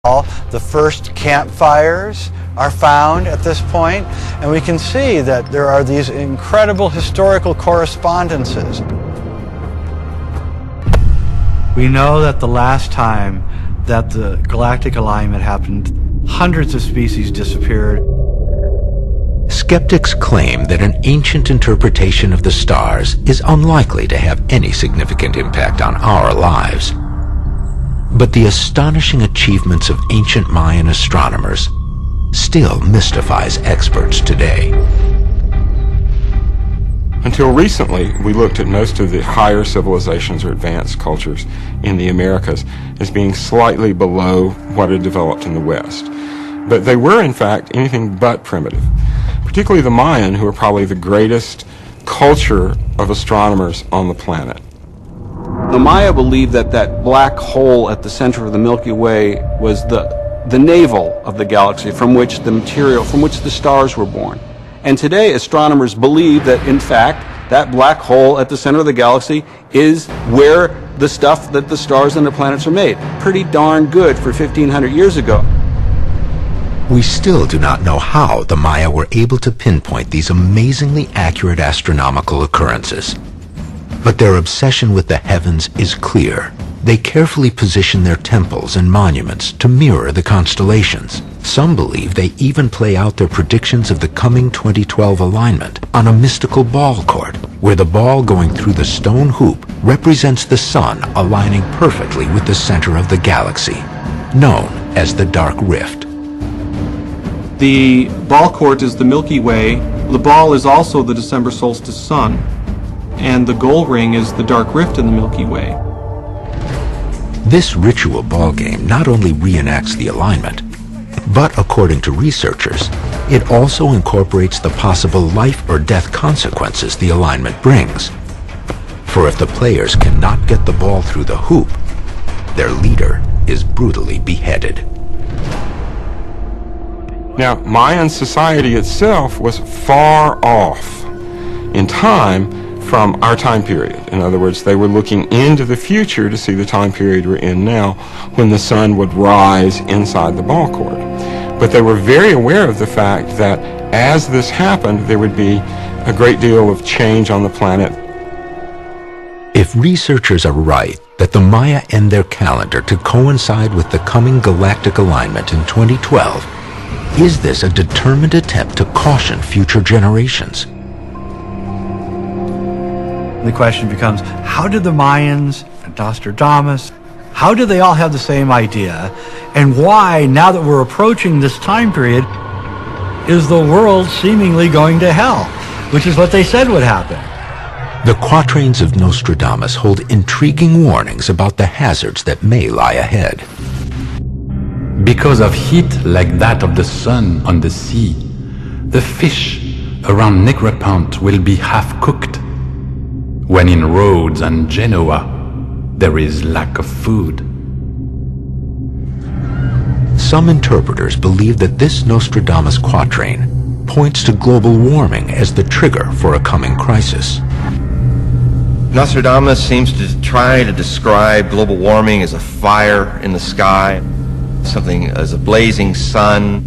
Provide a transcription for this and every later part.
The first campfires are found at this point, and we can see that there are these incredible historical correspondences. We know that the last time that the galactic alignment happened, hundreds of species disappeared. Skeptics claim that an ancient interpretation of the stars is unlikely to have any significant impact on our lives. But the astonishing achievements of ancient Mayan astronomers still mystifies experts today. Until recently, we looked at most of the higher civilizations or advanced cultures in the Americas as being slightly below what had developed in the West. But they were, in fact, anything but primitive. Particularly the Mayan, who are probably the greatest culture of astronomers on the planet. The Maya believed that that black hole at the center of the Milky Way was the navel of the galaxy from which the stars were born. And today astronomers believe that in fact that black hole at the center of the galaxy is where the stuff that the stars and the planets are made. Pretty darn good for 1,500 years ago. We still do not know how the Maya were able to pinpoint these amazingly accurate astronomical occurrences. But their obsession with the heavens is clear. They carefully position their temples and monuments to mirror the constellations. Some believe they even play out their predictions of the coming 2012 alignment on a mystical ball court, where the ball going through the stone hoop represents the sun aligning perfectly with the center of the galaxy, known as the Dark Rift. The ball court is the Milky Way. The ball is also the December solstice sun. And the gold ring is the Dark Rift in the Milky Way. This ritual ball game not only reenacts the alignment, but according to researchers, it also incorporates the possible life or death consequences the alignment brings. For if the players cannot get the ball through the hoop, their leader is brutally beheaded. Now, Mayan society itself was far off in time from our time period. In other words, they were looking into the future to see the time period we're in now, when the sun would rise inside the ball court. But they were very aware of the fact that as this happened, there would be a great deal of change on the planet. If researchers are right that the Maya end their calendar to coincide with the coming galactic alignment in 2012, is this a determined attempt to caution future generations? The question becomes, how did the Mayans and Nostradamus, how do they all have the same idea? And why, now that we're approaching this time period, is the world seemingly going to hell? Which is what they said would happen. The quatrains of Nostradamus hold intriguing warnings about the hazards that may lie ahead. Because of heat like that of the sun on the sea, the fish around Negroponte will be half-cooked, when in Rhodes and Genoa there is lack of food. Some interpreters believe that this Nostradamus quatrain points to global warming as the trigger for a coming crisis. Nostradamus seems to try to describe global warming as a fire in the sky, something as a blazing sun.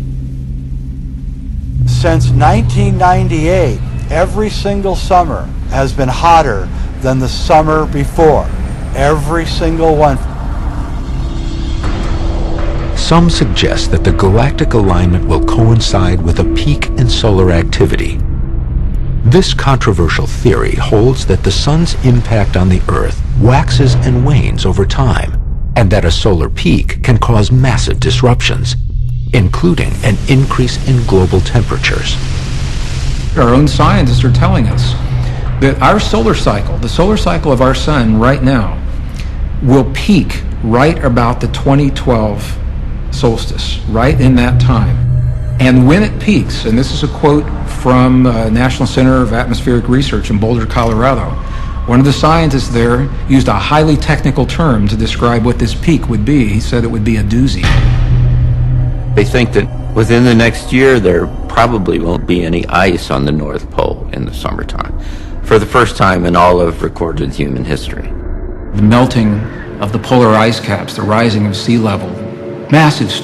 Since 1998, every single summer has been hotter than the summer before. Every single one. Some suggest that the galactic alignment will coincide with a peak in solar activity. This controversial theory holds that the sun's impact on the Earth waxes and wanes over time, and that a solar peak can cause massive disruptions, including an increase in global temperatures. Our own scientists are telling us that our solar cycle, the solar cycle of our sun right now, will peak right about the 2012 solstice, right in that time. And when it peaks, and this is a quote from National Center of Atmospheric Research in Boulder, Colorado, one of the scientists there used a highly technical term to describe what this peak would be. He said it would be a doozy. They think that within the next year there probably won't be any ice on the North Pole in the summertime, for the first time in all of recorded human history. The melting of the polar ice caps, the rising of sea level, massive storms.